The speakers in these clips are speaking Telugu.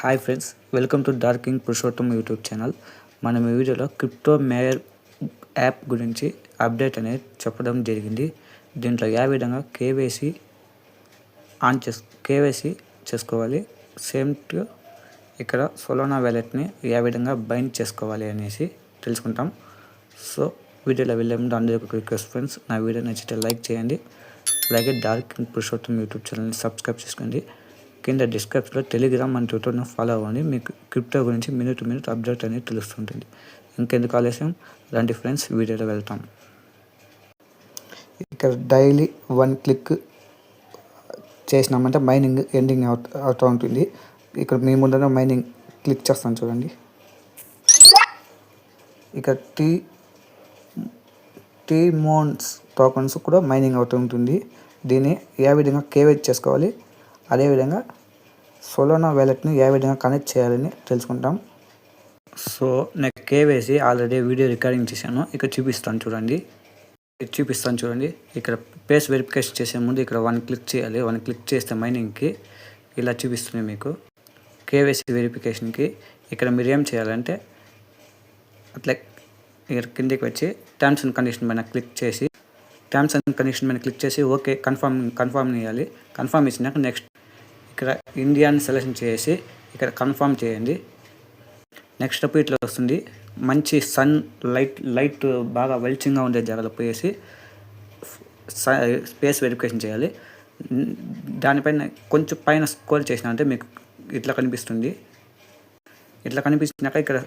హాయ్ ఫ్రెండ్స్, వెల్కమ్ టు డార్కింగ్ పురుషోత్తం యూట్యూబ్ ఛానల్. మనం ఈ వీడియోలో క్రిప్టో మేయర్ యాప్ గురించి అప్డేట్ అనేది చెప్పడం జరిగింది. దీంట్లో ఏ విధంగా కేవైసీ చేసుకోవాలి, సేమ్ టు ఇక్కడ సోలానా వ్యాలెట్ని ఏ విధంగా బైండ్ చేసుకోవాలి అనేసి తెలుసుకుంటాం. సో వీడియోలో వెళ్ళే ముందు అందరికీ రిక్వెస్ట్ ఫ్రెండ్స్, నా వీడియో నచ్చితే లైక్ చేయండి. అలాగే డార్కింగ్ పురుషోత్తం యూట్యూబ్ ఛానల్ని సబ్స్క్రైబ్ చేసుకోండి. కింద డిస్క్రిప్షన్లో టెలిగ్రామ్ మన ట్విట్టర్ను ఫాలో అవ్వండి. మీకు క్రిప్టో గురించి మినిట్ అప్డేట్ అనేది తెలుస్తుంటుంది. ఇంకెందుకు ఆలస్యం, రండి ఫ్రెండ్స్ వీడియోలో వెళ్తాం. ఇక్కడ డైలీ 1 క్లిక్ చేసినామంటే మైనింగ్ ఎండింగ్ అవుతూ ఉంటుంది. ఇక్కడ మీ ముందర మైనింగ్ క్లిక్ చేస్తాను చూడండి. ఇక టీ మోన్స్ టోకన్స్ కూడా మైనింగ్ అవుతూ ఉంటుంది. దీన్ని ఏ విధంగా కేవైసీ చేసుకోవాలి, అదేవిధంగా సోలానా వ్యాలెట్ని ఏ విధంగా కనెక్ట్ చేయాలని తెలుసుకుంటాం. సో నేను కేవైసీ ఆల్రెడీ వీడియో రికార్డింగ్ చేశాను. ఇక్కడ చూపిస్తాను చూడండి. ఇక్కడ ఫేస్ వెరిఫికేషన్ చేసే ముందు ఇక్కడ 1 క్లిక్ చేయాలి. 1 క్లిక్ చేస్తే మైనింగ్కి ఇలా చూపిస్తుంది. మీకు కేవైసీ వెరిఫికేషన్కి ఇక్కడ మీరు ఏం చేయాలంటే అట్లా ఇక్కడ కిందకి వచ్చి టర్మ్స్ అండ్ కండిషన్ పైన క్లిక్ చేసి ఓకే కన్ఫర్మ్ ఇవ్వాలి. కన్ఫర్మ్ ఇచ్చినాక నెక్స్ట్ ఇక్కడ ఇండియాని సెలెక్షన్ చేసి ఇక్కడ కన్ఫర్మ్ చేయండి. నెక్స్ట్ స్టెప్ ఇట్లా వస్తుంది. మంచి సన్ లైట్ బాగా వెల్చింగ్గా ఉండే జాగాలో పోయేసి స్పేస్ వెరిఫికేషన్ చేయాలి. దానిపైన కొంచెం పైన స్క్రోల్ చేసినారంటే మీకు ఇట్లా కనిపిస్తుంది. ఇట్లా కనిపించినాక ఇక్కడ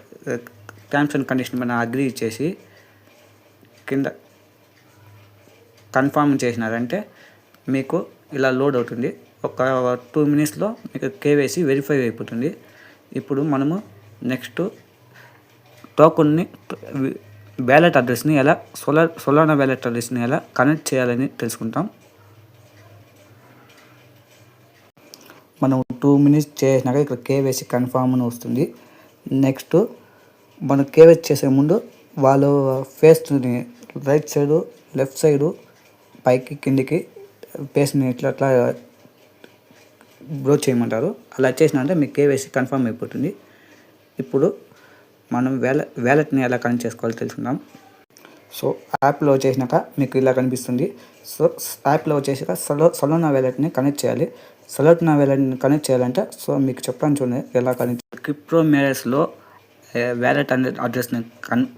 టర్మ్స్ అండ్ కండిషన్ పైన అగ్రీ చేసి కింద కన్ఫర్మ్ చేసినారంటే మీకు ఇలా లోడ్ అవుతుంది. ఒక 2 minutesలో మీకు కేవైసీ వెరిఫై అయిపోతుంది. ఇప్పుడు మనము నెక్స్ట్ టోకన్ని వ్యాలెట్ అడ్రస్ని ఎలా సోలానా వ్యాలెట్ అడ్రస్ని ఎలా కనెక్ట్ చేయాలని తెలుసుకుంటాం. మనం 2 minutes చేసినాక ఇక్కడ కేవైసీ కన్ఫర్మ్ అని వస్తుంది. నెక్స్ట్ మనం కేవైసీ చేసే ముందు వాళ్ళు ఫేస్ని రైట్ సైడు లెఫ్ట్ సైడు పైకి కిందికి ఫేస్ని ఇట్లా బ్రో చేయమంటారు. అలా చేసినంటే మీకు కేవైసీ కన్ఫర్మ్ అయిపోతుంది. ఇప్పుడు మనం వ్యాలెట్ని ఎలా కనెక్ట్ చేసుకోవాలో తెలుసుకుందాం. సో యాప్లో చేసినాక మీకు ఇలా కనిపిస్తుంది. సో యాప్లో చేసాక సోలానా వ్యాలెట్ని కనెక్ట్ చేయాలి. సోలానా వ్యాలెట్ని కనెక్ట్ చేయాలంటే సో మీకు చెప్పాను చూడండి ఎలా కనెక్ట్. క్రిప్టో మేయర్స్లో వ్యాలెట్ అడ్రస్ని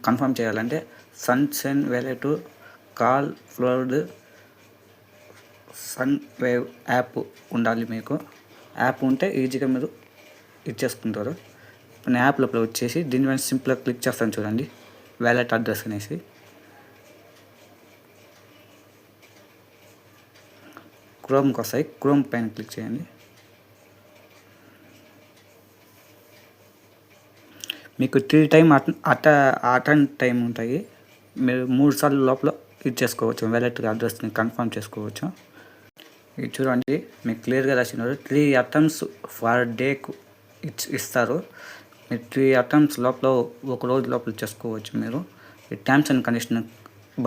కన్ఫర్మ్ చేయాలంటే సన్ వ్యాలెట్, కాల్ ఫ్లోర్డ్, సన్ వేవ్ యాప్ ఉండాలి. మీకు యాప్ ఉంటే ఈజీగా మీరు ఇచ్చేసుకుంటారు. నేను యాప్ లోపల వచ్చేసి దీనిపైన సింపుల్గా క్లిక్ చేస్తాను చూడండి, వ్యాలెట్ అడ్రస్ అనేసి. క్రోమ్కి వస్తాయి. క్రోమ్ పైన క్లిక్ చేయండి. మీకు 3 times అటెండ్ టైం ఉంటాయి. మీరు 3 సార్లు లోపల ఇచ్చేసుకోవచ్చు, వ్యాలెట్ అడ్రస్ని కన్ఫర్మ్ చేసుకోవచ్చు. ఇది చూడండి, మీకు క్లియర్గా రాసినారు 3 attempts ఫర్ డేకు ఇస్తారు. మీరు 3 attempts లోపల ఒక రోజు లోపల చేసుకోవచ్చు. మీరు ఈ టర్మ్స్ అండ్ కండిషన్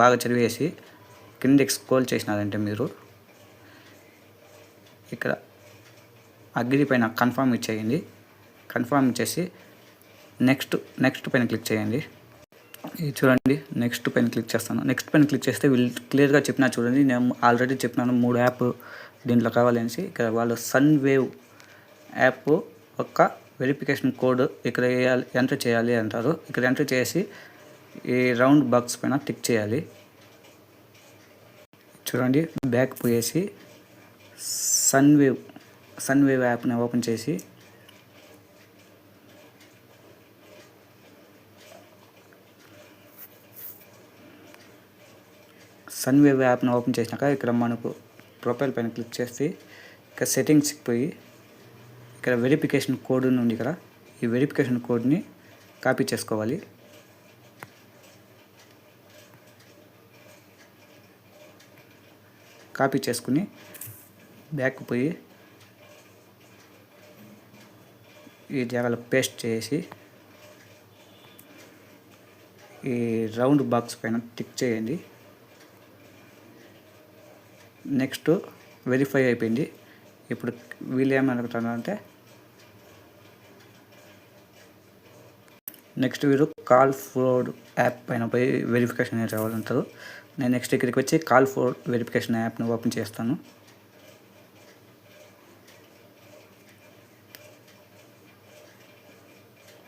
బాగా చదివేసి కిందకి స్క్రోల్ చేసినారంటే మీరు ఇక్కడ అగ్రి పైన కన్ఫర్మ్ ఇచ్చేయండి. కన్ఫర్మ్ ఇచ్చేసి నెక్స్ట్ పైన క్లిక్ చేయండి. ఇది చూడండి, నెక్స్ట్ పైన క్లిక్ చేస్తాను. నెక్స్ట్ పైన క్లిక్ చేస్తే వీళ్ళు క్లియర్గా చెప్పినా చూడండి. నేను ఆల్రెడీ చెప్పినాను 3 యాప్ దీంట్లో కావాలనేసి. ఇక్కడ వాళ్ళు సన్ వేవ్ యాప్ ఒక వెరిఫికేషన్ కోడ్ ఇక్కడ ఎంటర్ చేయాలి అంటారు. ఇక్కడ ఎంటర్ చేసి ఈ రౌండ్ బాక్స్ పైన టిక్ చేయాలి. చూడండి, బ్యాక్ పోయేసి సన్ వేవ్ యాప్ని ఓపెన్ చేసి సన్ వేవ్ యాప్ని ఓపెన్ చేసినాక ఇక్కడ మనకు ప్రొఫైల్ పైన క్లిక్ చేసి ఇక్కడ సెట్టింగ్స్కి పోయి ఇక్కడ వెరిఫికేషన్ కోడ్ ఉంది కదా, ఈ వెరిఫికేషన్ కోడ్ని కాపీ చేసుకోవాలి. కాపీ చేసుకుని బ్యాక్ పోయి ఈ జాగాలో పేస్ట్ చేసి ఈ రౌండ్ బాక్స్ పైన టిక్ చేయండి. నెక్స్ట్ వెరిఫై అయిపోయింది. ఇప్పుడు వీళ్ళు ఏమనుకుంటున్నారంటే నెక్స్ట్ మీరు కాల్ ఫోర్డ్ యాప్ పైన పోయి వెరిఫికేషన్ రావాలంటారు. నేను నెక్స్ట్ ఇక్కడికి వచ్చి కాల్ ఫోర్డ్ వెరిఫికేషన్ యాప్ని ఓపెన్ చేస్తాను.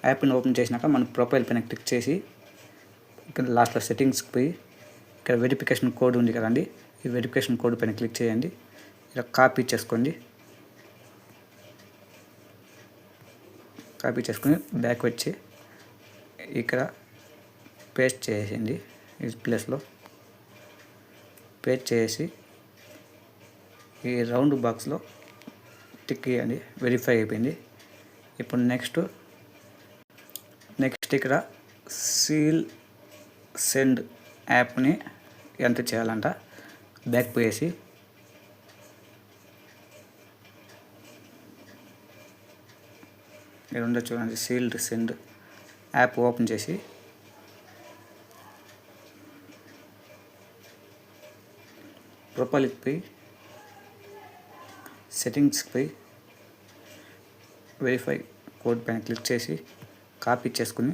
యాప్ని ఓపెన్ చేసినాక మన ప్రొఫైల్ పైన క్లిక్ చేసి ఇక్కడ లాస్ట్లో సెట్టింగ్స్కి పోయి ఇక్కడ వెరిఫికేషన్ కోడ్ ఉంది కదండి, ఈ వెరిఫికేషన్ కోడ్ పైన క్లిక్ చేయండి. ఇలా కాపీ చేసుకోండి. కాపీ చేసుకుని బ్యాక్ వచ్చి ఇక్కడ పేస్ట్ చేసేయండి. ఈ ప్లేస్లో పేస్ట్ చేసి ఈ రౌండ్ బాక్స్లో టిక్ ఇవ్వండి. వెరిఫై అయిపోయింది. ఇప్పుడు నెక్స్ట్ ఇక్కడ సీల్ సెండ్ యాప్ని ఎంటర్ చేయాలంట. బ్యాక్ పోయేసి ఇక్కడ ఉండే చూడండి, సీల్డ్ సెండ్ యాప్ ఓపెన్ చేసి ప్రొఫైల్కి పోయి సెట్టింగ్స్కి పోయి వెరిఫై కోడ్ పైన క్లిక్ చేసి కాపీ చేసుకుని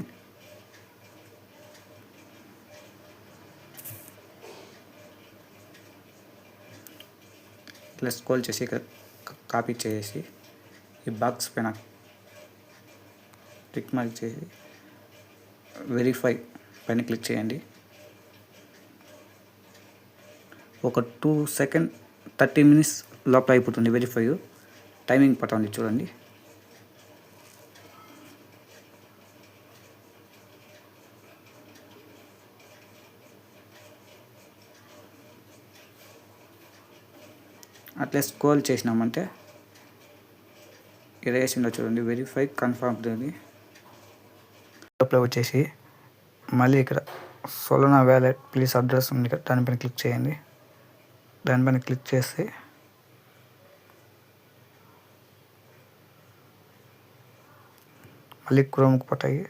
ఇట్లా స్క్రోల్ చేసి కాపీ చేసి ఈ బాక్స్ పైన టిక్ మార్క్ చేసి వెరిఫై పైన క్లిక్ చేయండి. ఒక 2 సెకండ్ 30 మినిట్స్ లోపల అయిపోతుంది వెరిఫై. టైమింగ్ పడుతుంది చూడండి. అట్లే స్క్రోల్ చేసినామంటే ఇక్కడ వేసిందో చూడండి, వెరిఫై కన్ఫర్మ్డ్ అని. లోపల వచ్చేసి మళ్ళీ ఇక్కడ సోలనా వ్యాలెట్ ప్లీజ్ అడ్రస్ ఉంది కదా, దానిపైన క్లిక్ చేయండి. దానిపైన క్లిక్ చేసి మళ్ళీ క్రోమ్కి పోతాయి.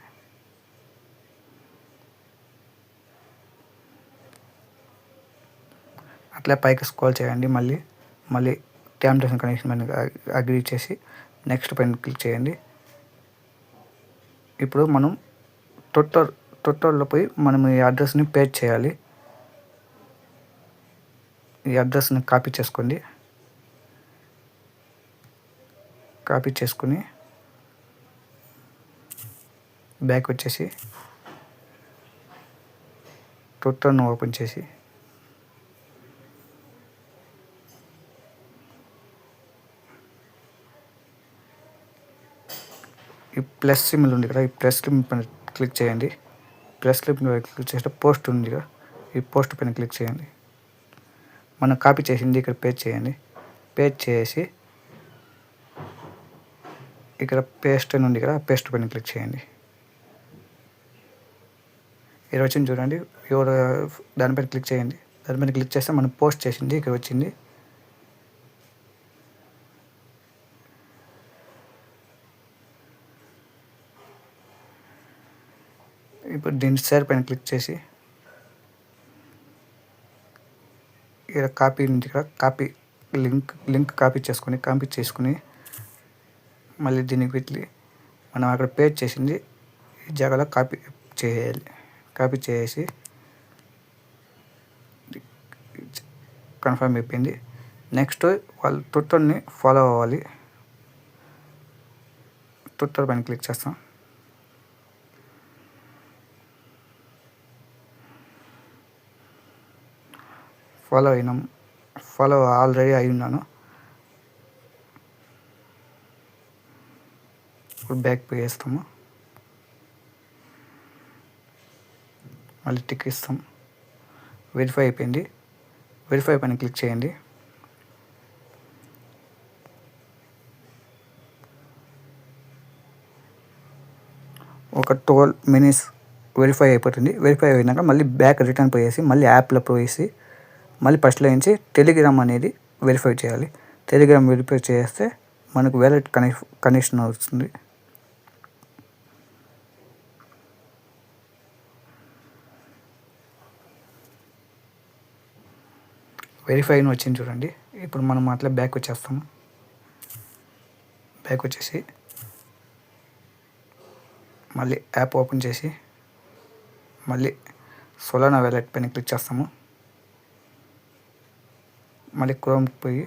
అట్లా పైకి స్క్రోల్ చేయండి. మళ్ళీ టర్మ్స్ అండ్ కండిషన్ పైన అగ్రీ చేసి నెక్స్ట్ పైన క్లిక్ చేయండి. ఇప్పుడు మనం ట్విట్టర్లో పోయి మనం ఈ అడ్రస్ని పేస్ట్ చేయాలి. ఈ అడ్రస్ని కాపీ చేసుకోండి. కాపీ చేసుకుని బ్యాక్ వచ్చేసి ట్విట్టర్ను ఓపెన్ చేసి ఈ ప్లస్ సింబల్ ఉంది కదా, ఈ ప్లస్ సింబల్ పైన క్లిక్ చేయండి. ప్లస్ సింబల్ క్లిక్ చేస్తే పోస్ట్ ఉంది కదా, ఈ పోస్ట్ పైన క్లిక్ చేయండి. మనం కాపీ చేసింది ఇక్కడ పేస్ట్ చేయండి. పేస్ట్ చేసి ఇక్కడ పేస్ట్ అని ఉంది కదా, పేస్ట్ పైన క్లిక్ చేయండి. ఇక్కడ వచ్చింది చూడండి, ఎవరు దానిపైన క్లిక్ చేయండి. దానిపైన క్లిక్ చేస్తే మనం పోస్ట్ చేసింది ఇక్కడ వచ్చింది. ఇప్పుడు దీని షేర్ పైన క్లిక్ చేసి ఇక్కడ కాపీ ఉంది ఇక్కడ, కాపీ లింక్ కాపీ చేసుకుని మళ్ళీ దీనికి వెళ్ళి మనం అక్కడ పేస్ట్ చేసింది ఈ జాగాలో కాపీ చేయాలి. కాపీ చేసి కన్ఫర్మ్ అయిపోయింది. నెక్స్ట్ వాళ్ళు ట్విట్టర్ని ఫాలో అవ్వాలి. ట్విట్టర్ పైన క్లిక్ చేస్తాం. ఫాలో ఆల్రెడీ అయి ఉన్నాను. ఇప్పుడు బ్యాక్ పోయేస్తాము. మళ్ళీ టిక్ ఇస్తాం. వెరిఫై అయిపోయింది. వెరిఫై పైన క్లిక్ చేయండి. ఒక 12 మినిట్స్ వెరిఫై అయిపోతుంది. వెరిఫై అయినాక మళ్ళీ బ్యాక్ రిటర్న్ పోయేసి మళ్ళీ యాప్లో పోయేసి మళ్ళీ ఫస్ట్లో నుంచి టెలిగ్రామ్ అనేది వెరిఫై చేయాలి. టెలిగ్రామ్ వెరిఫై చేస్తే మనకు వ్యాలెట్ కనెక్షన్ వస్తుంది. వెరిఫై అని వచ్చింది చూడండి. ఇప్పుడు మనం అట్లా బ్యాక్ వచ్చేస్తాము. బ్యాక్ వచ్చేసి మళ్ళీ యాప్ ఓపెన్ చేసి మళ్ళీ సోలానా వ్యాలెట్ పైన క్లిక్ చేస్తాము. మళ్ళీ క్రోమ్కి పోయి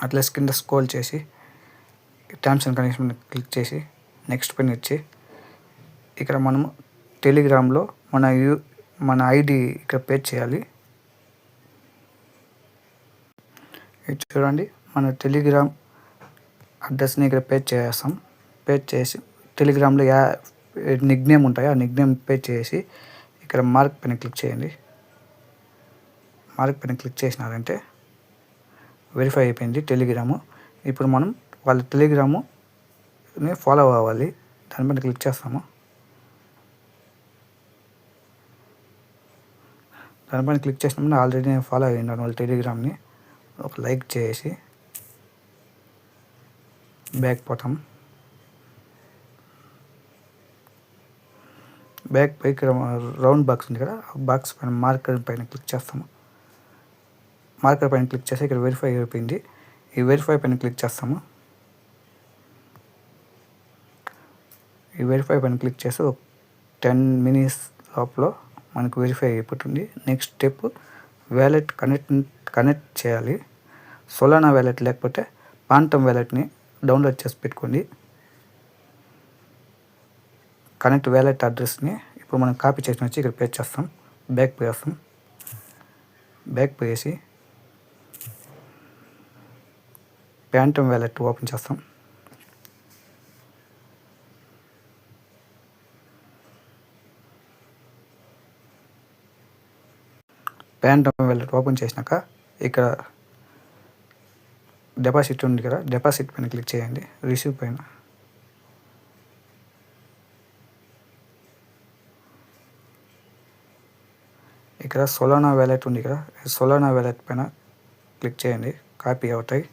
అట్లా కింద స్క్రోల్ చేసి టర్మ్స్ అండ్ కండిషన్ క్లిక్ చేసి నెక్స్ట్ పైన వచ్చి ఇక్కడ మనము టెలిగ్రామ్లో మన ఐడి ఇక్కడ పేస్ట్ చేయాలి. ఇది చూడండి, మన టెలిగ్రామ్ అడ్రస్ని ఇక్కడ పేస్ట్ చేస్తాం. పేస్ట్ చేసి టెలిగ్రామ్లో నిక్ నేమ్ ఉంటాయి, ఆ నిక్ నేమ్ పేస్ట్ చేసి ఇక్కడ మార్క్ పైన క్లిక్ చేయండి. మార్క్ పైన క్లిక్ చేసినారంటే వెరిఫై అయిపోయింది టెలిగ్రాము. ఇప్పుడు మనం వాళ్ళ టెలిగ్రాముని ఫాలో అవ్వాలి. దానిపైన క్లిక్ చేస్తాము. దానిపైన క్లిక్ చేసినప్పుడు ఆల్రెడీ నేను ఫాలో అయ్యాను వాళ్ళ టెలిగ్రామ్ని. ఒక లైక్ చేసి బ్యాక్ పోతాం. బ్యాక్ పై ఇక్కడ రౌండ్ బాక్స్ ఉంది కదా, బాక్స్ పైన మార్కర్ పైన క్లిక్ చేస్తాము. మార్కర్ పైన క్లిక్ చేసి ఇక్కడ వెరిఫై అయిపోయింది. ఈ వెరిఫై పైన క్లిక్ చేస్తాము. ఈ వెరిఫై పైన క్లిక్ చేసి ఒక 10 minutes లోపల మనకు వెరిఫై అయిపోతుంది. నెక్స్ట్ స్టెప్ వ్యాలెట్ కనెక్ట్ చేయాలి. సోలానా వ్యాలెట్ లేకపోతే పాంటమ్ వ్యాలెట్ని డౌన్లోడ్ చేసి పెట్టుకోండి. కనెక్ట్ వ్యాలెట్ అడ్రస్ని ఇప్పుడు మనం కాపీ చేసి వచ్చి ఇక్కడ పేస్ట్ చేస్తాం. బ్యాక్ పోయేస్తాం. బ్యాక్ పోయేసి పాంటమ్ వ్యాలెట్ ఓపెన్ చేస్తాం. పాంటమ్ వ్యాలెట్ ఓపెన్ చేసినాక ఇక్కడ డిపాజిట్ ఉంది కదా, డిపాజిట్ పైన క్లిక్ చేయండి. రిసీవ్ పైన ఇక్కడ సోలానా వ్యాలెట్ ఉంది కదా, సోలానా వ్యాలెట్ పైన క్లిక్ చేయండి. కాపీ అవుతాయి.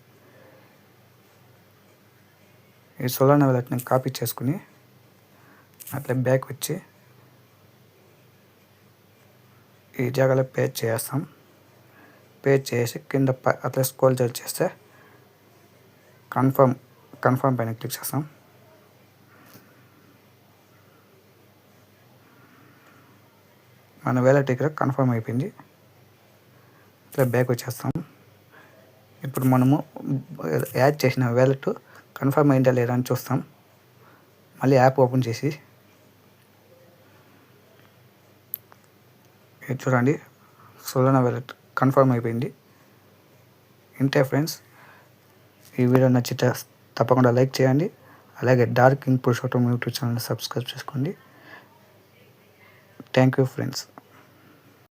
ఈ సోలానా వ్యాలెట్ని కాపీ చేసుకుని అట్లా బ్యాక్ వచ్చి ఈ జాగాలో పేస్ట్ చేస్తాం. పేస్ట్ చేసి కింద అట్లా స్క్రోల్ చేస్తే కన్ఫర్మ్ పైన క్లిక్ చేస్తాం. మన వ్యాలెట్ ఇక్కడ కన్ఫర్మ్ అయిపోయింది. ఇట్లా బ్యాక్ వచ్చేస్తాం. ఇప్పుడు మనము యాడ్ చేసిన వ్యాలెట్ కన్ఫర్మ్ అయిందా లేదా అని చూస్తాం. మళ్ళీ యాప్ ఓపెన్ చేసి చూడండి, సోలానా వ్యాలెట్ కన్ఫర్మ్ అయిపోయింది. ఇంతే ఫ్రెండ్స్. ఈ వీడియో నచ్చితే తప్పకుండా లైక్ చేయండి. అలాగే డార్క్ ఇంగ్ పురుషోత్తం యూట్యూబ్ ఛానల్ సబ్స్క్రైబ్ చేసుకోండి. Thank you friends.